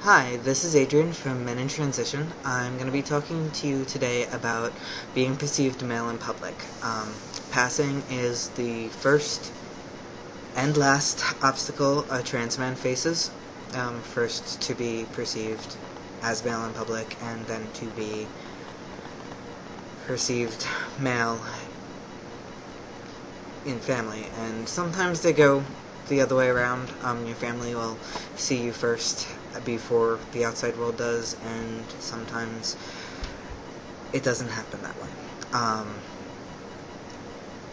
Hi, this is Adrian from Men in Transition. I'm going to be talking to you today about being perceived male in public. Passing is the first and last obstacle a trans man faces. First to be perceived as male in public, and then to be perceived male in family. And sometimes they go the other way around. Your family will see you first before the outside world does, and sometimes it doesn't happen that way.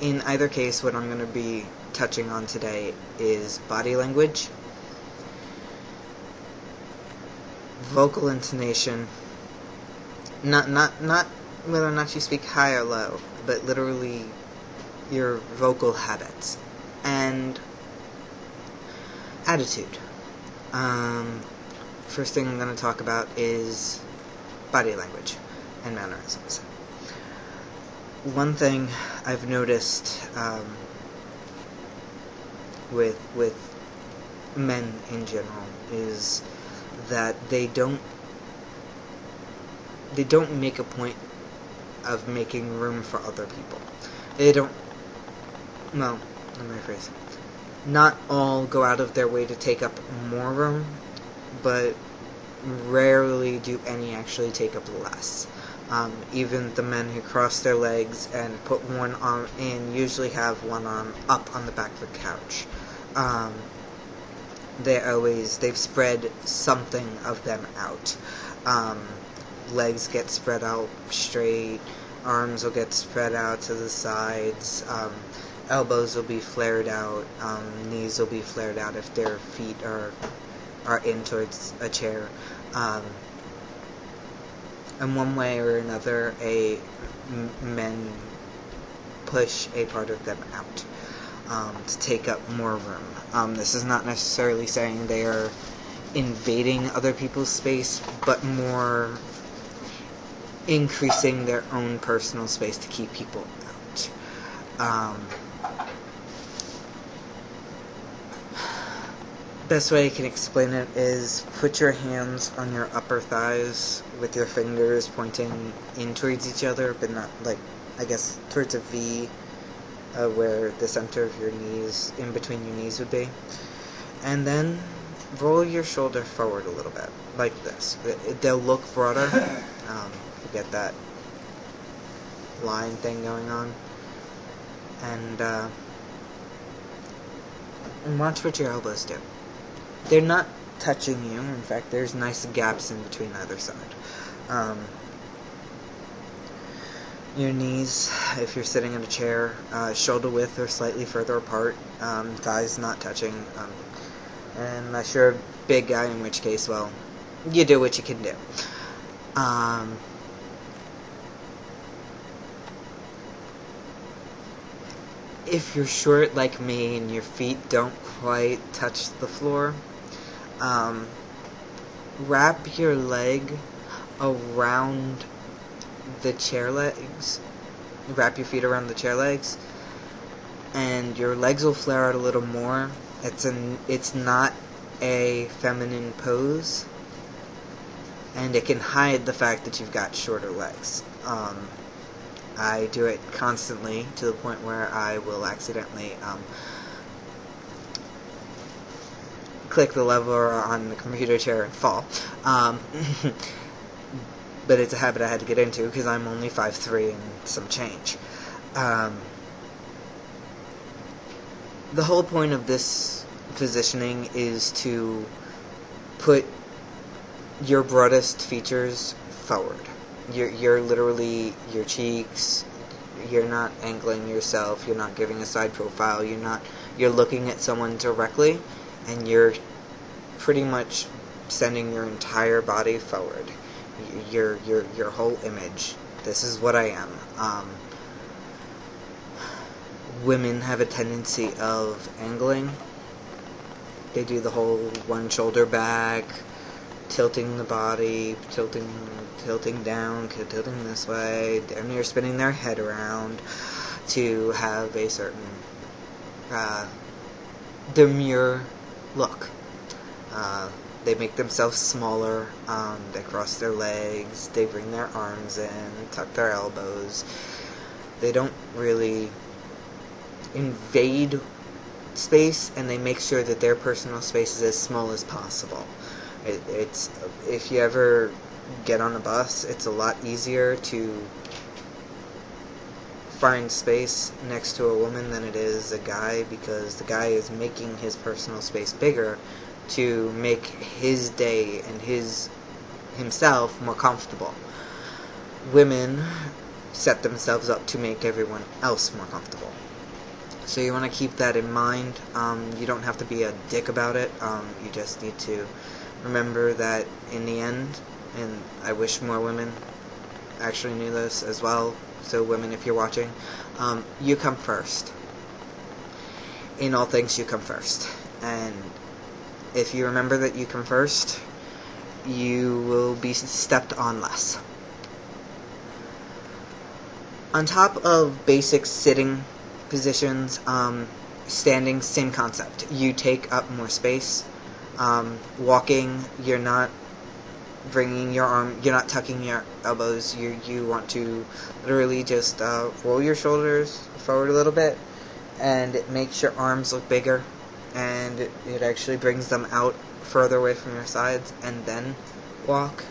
In either case, what I'm going to be touching on today is body language, vocal intonation, not whether or not you speak high or low, but literally your vocal habits, and attitude. First thing I'm going to talk about is body language and mannerisms. One thing I've noticed with men in general is that they don't make a point of making room for other people. They don't. Well, let me rephrase. Not all go out of their way to take up more room, but rarely do any actually take up less. Even the men who cross their legs and put one arm in usually have one arm up on the back of the couch. They've spread something of them out. Legs get spread out straight, arms will get spread out to the sides, elbows will be flared out, knees will be flared out if their feet are in towards a chair. And one way or another, men push a part of them out to take up more room. This is not necessarily saying they are invading other people's space, but more increasing their own personal space to keep people out. Best way I can explain it is put your hands on your upper thighs with your fingers pointing in towards each other, but not towards a V, where the center of your knees, in between your knees would be. And then roll your shoulder forward a little bit, like this. They'll look broader. You get that line thing going on. And watch what your elbows do. They're not touching you. In fact, there's nice gaps in between either side. Your knees, if you're sitting in a chair, shoulder width or slightly further apart, thighs not touching. And unless you're a big guy, in which case, well, you do what you can do. If you're short like me and your feet don't quite touch the floor, wrap your leg around the chair legs. Wrap your feet around the chair legs, and your legs will flare out a little more. It's not a feminine pose, and it can hide the fact that you've got shorter legs. I do it constantly to the point where I will accidentally click the lever on the computer chair and fall. But it's a habit I had to get into because I'm only 5'3" and some change. The whole point of this positioning is to put your broadest features forward. You're literally your cheeks. You're not angling yourself. You're not giving a side profile. You're looking at someone directly, and you're pretty much sending your entire body forward. Your whole image. This is what I am. Women have a tendency of angling. They do the whole one shoulder back, tilting the body, tilting down, tilting this way, damn near spinning their head around to have a certain demure look. They make themselves smaller, they cross their legs, they bring their arms in, tuck their elbows. They don't really invade space, and they make sure that their personal space is as small as possible. It's if you ever get on a bus, it's a lot easier to find space next to a woman than it is a guy, because the guy is making his personal space bigger to make his day and himself more comfortable. Women set themselves up to make everyone else more comfortable. So you want to keep that in mind. You don't have to be a dick about it. You just need to remember that in the end, and I wish more women actually knew this as well, so women, if you're watching, you come first. In all things, you come first. And if you remember that you come first, you will be stepped on less. On top of basic sitting positions, standing, same concept. You take up more space. Walking, you're not bringing your arm, you're not tucking your elbows. You want to literally just roll your shoulders forward a little bit, and it makes your arms look bigger, and it actually brings them out further away from your sides, and then walk.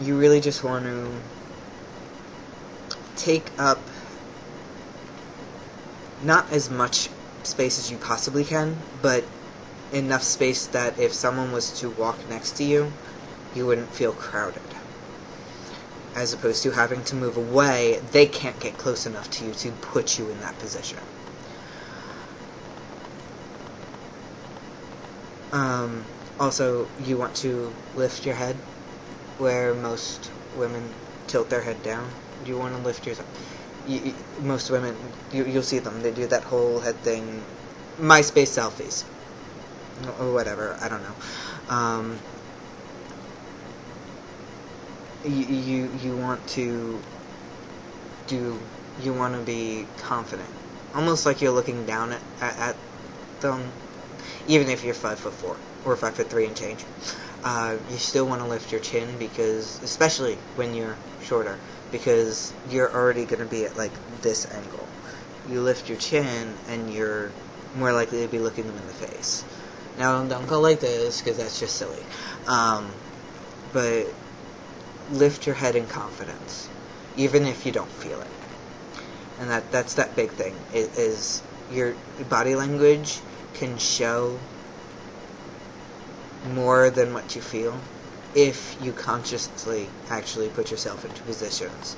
You really just want to take up not as much space as you possibly can, but enough space that if someone was to walk next to you, you wouldn't feel crowded. As opposed to having to move away, they can't get close enough to you to put you in that position. Also, you want to lift your head, where most women tilt their head down. You want to lift yourself. Most women, you'll see them, they do that whole head thing. MySpace selfies. Or whatever, I don't know. You want to you want to be confident. Almost like you're looking down at them. Even if you're 5'4" or 5'3" and change. You still want to lift your chin, because, especially when you're shorter, because you're already going to be at, like, this angle. You lift your chin, and you're more likely to be looking them in the face. Now, don't go like this, because that's just silly. But lift your head in confidence, even if you don't feel it. And that's that big thing, is your body language can show more than what you feel if you consciously actually put yourself into positions.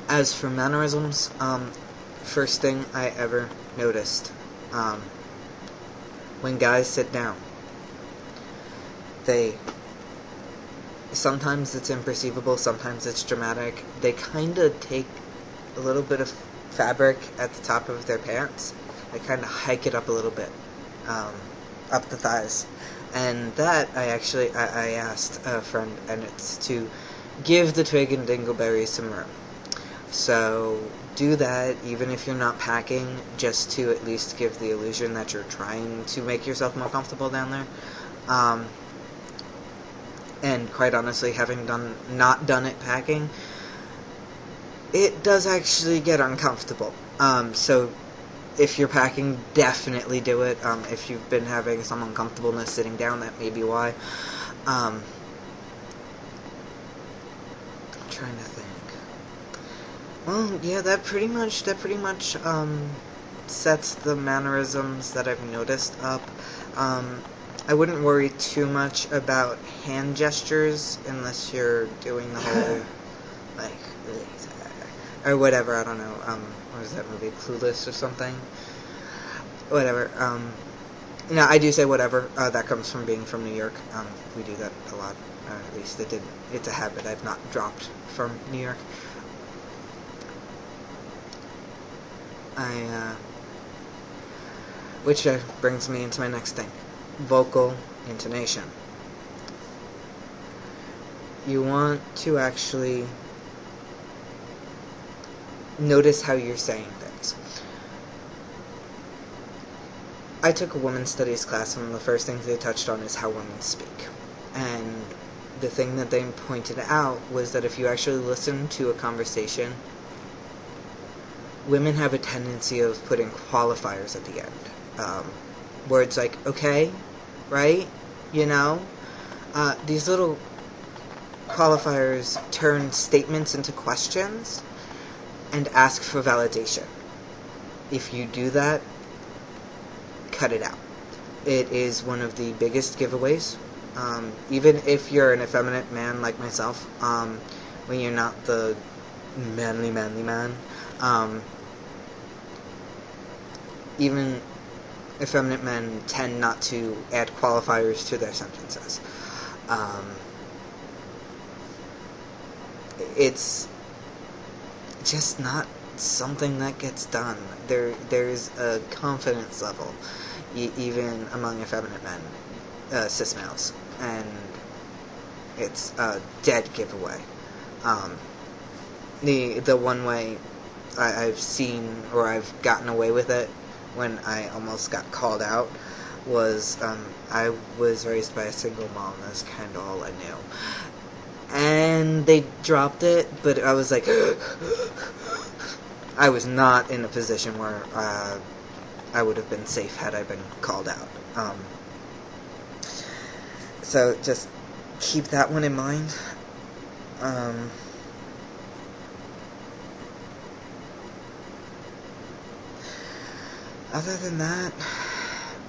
As for mannerisms, first thing I ever noticed, when guys sit down, sometimes it's imperceivable, sometimes it's dramatic, they kind of take a little bit of fabric at the top of their pants, they kind of hike it up a little bit, up the thighs. And that, I asked a friend, and it's to give the twig and dingleberry some room. So do that, even if you're not packing, just to at least give the illusion that you're trying to make yourself more comfortable down there. And quite honestly, having not done it packing, it does actually get uncomfortable. So if you're packing, definitely do it. If you've been having some uncomfortableness sitting down, that may be why. I'm trying to think. Well, yeah, that pretty much sets the mannerisms that I've noticed up. I wouldn't worry too much about hand gestures unless you're doing the whole, like, or whatever, I don't know, what was that movie, Clueless or something? Whatever, no, I do say whatever, that comes from being from New York. We do that a lot, at least it's a habit I've not dropped from New York. Which brings me into my next thing. Vocal intonation. You want to actually notice how you're saying I took a women's studies class, and the first things they touched on is how women speak. And the thing that they pointed out was that if you actually listen to a conversation, women have a tendency of putting qualifiers at the end. Words like, okay, right, these little qualifiers turn statements into questions and ask for validation. If you do that, cut it out. It is one of the biggest giveaways. Even if you're an effeminate man like myself, when you're not the manly man, even effeminate men tend not to add qualifiers to their sentences. It's just not something that gets done. There's a confidence level, even among effeminate men, cis males, and it's a dead giveaway. The one way I've seen, or I've gotten away with it when I almost got called out, was I was raised by a single mom. That's kind of all I knew. And they dropped it, but I was like, I was not in a position where I would have been safe had I been called out. So just keep that one in mind. Other than that,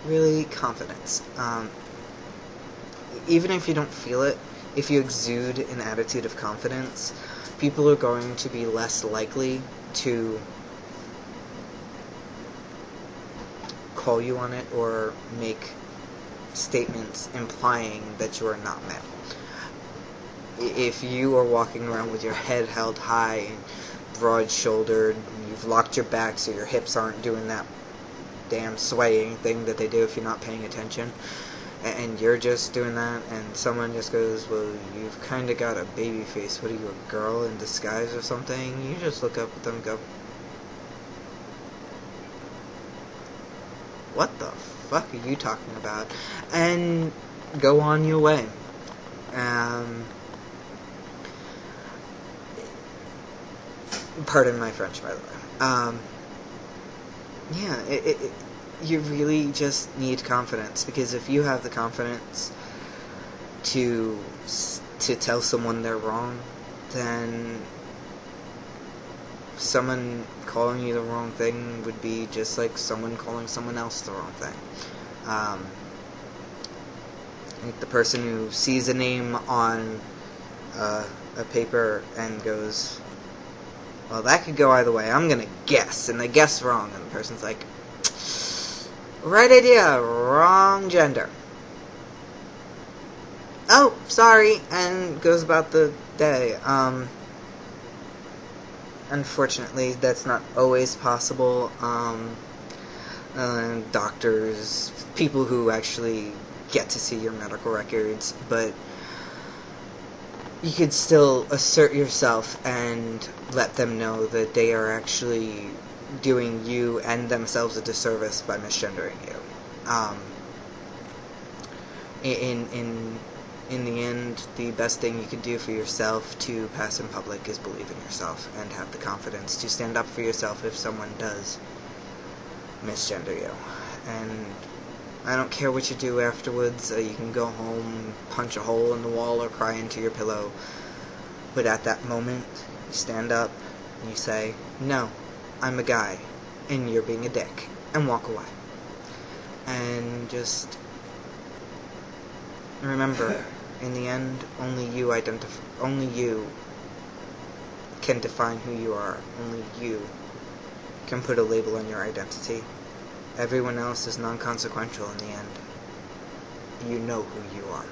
really, confidence. Even if you don't feel it, if you exude an attitude of confidence, people are going to be less likely to call you on it or make statements implying that you are not male. If you are walking around with your head held high and broad-shouldered, and you've locked your back so your hips aren't doing that damn swaying thing that they do if you're not paying attention, and you're just doing that, and someone just goes, well, you've kind of got a baby face, what are you, a girl in disguise or something? You just look up at them and go, what the fuck are you talking about? And go on your way. Pardon my French, by the way. You really just need confidence, because if you have the confidence to tell someone they're wrong, then someone calling you the wrong thing would be just like someone calling someone else the wrong thing. Like the person who sees a name on a paper and goes, well, that could go either way, I'm gonna guess, and they guess wrong, and the person's like, right idea, wrong gender. Oh, sorry, and goes about the day. Unfortunately, that's not always possible. Doctors, people who actually get to see your medical records, but you could still assert yourself and let them know that they are actually doing you and themselves a disservice by misgendering you. In the end, the best thing you can do for yourself to pass in public is believe in yourself and have the confidence to stand up for yourself if someone does misgender you. And I don't care what you do afterwards. You can go home, punch a hole in the wall, or cry into your pillow. But at that moment, you stand up and you say, no, I'm a guy, and you're being a dick, and walk away. And just remember, in the end, only you can define who you are. Only you can put a label on your identity. Everyone else is non-consequential in the end. You know who you are.